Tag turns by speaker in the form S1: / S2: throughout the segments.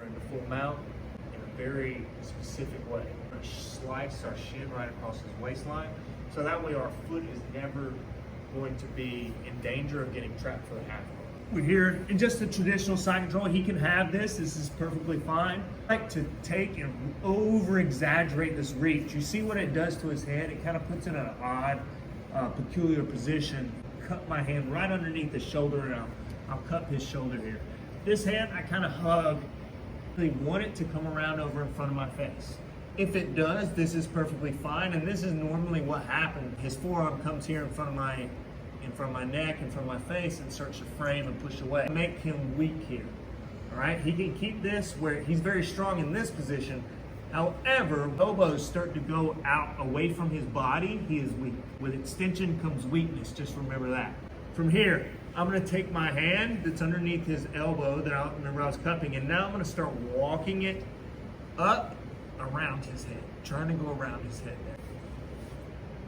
S1: or into full mount in a very specific way. We're gonna slice our shin right across his waistline, so that way our foot is never going to be in danger of getting trapped for the half guard. We're here in just a traditional side control. He can have this. This is perfectly fine. I like to take and over exaggerate this reach. You see what it does to his head? It kind of puts it in an odd, peculiar position. Cut my hand right underneath the shoulder, and I'll cup his shoulder here. This hand, I kind of hug. I want it to come around over in front of my face. If it does, this is perfectly fine, and this is normally what happens. His forearm comes here in front of my neck, in front of my face, and starts to frame and push away. Make him weak here. All right, he can keep this where he's very strong in this position. However, elbows start to go out away from his body, he is weak. With extension comes weakness, just remember that. From here, I'm gonna take my hand that's underneath his elbow that I remember I was cupping, and now I'm gonna start walking it up around his head, trying to go around his head there.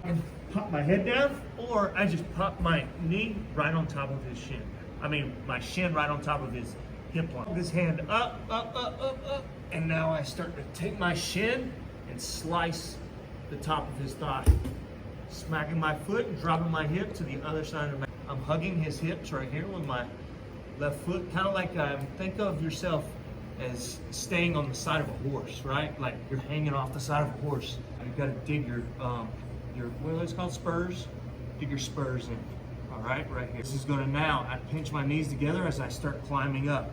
S1: And pop my head down, or I just pop my knee right on top of his shin. My shin right on top of his hip line. This hand up, up, up, up, up. And now I start to take my shin and slice the top of his thigh. Smacking my foot and dropping my hip to the other side of my, I'm hugging his hips right here with my left foot. Kind of like, think of yourself as staying on the side of a horse, right? Like you're hanging off the side of a horse. You've got to dig your what are those called, spurs? Dig your spurs in, all right, right here. This is gonna now, I pinch my knees together as I start climbing up.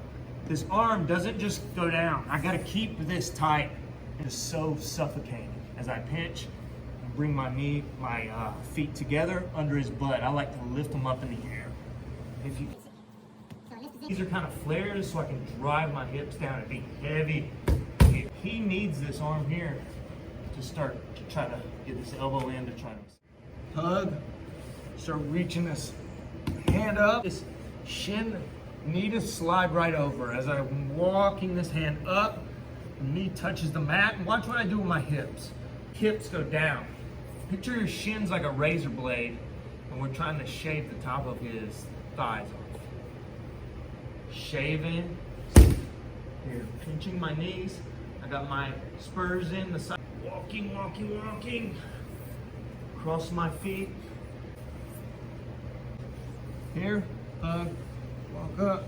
S1: This arm doesn't just go down. I gotta keep this tight. It's so suffocating as I pinch and bring my feet together under his butt. I like to lift them up in the air. These are kind of flares so I can drive my hips down and be heavy. He needs this arm here to start to try to get this elbow in to try to hug, start reaching this hand up. This shin need to slide right over as I'm walking this hand up. The knee touches the mat, and watch what I do with my hips. Hips go down. Picture your shins like a razor blade, and we're trying to shave the top of his thighs off. Shaving, here, pinching my knees. I got my spurs in the side. Walking, walking, walking. Cross my feet. Here, hug, walk up.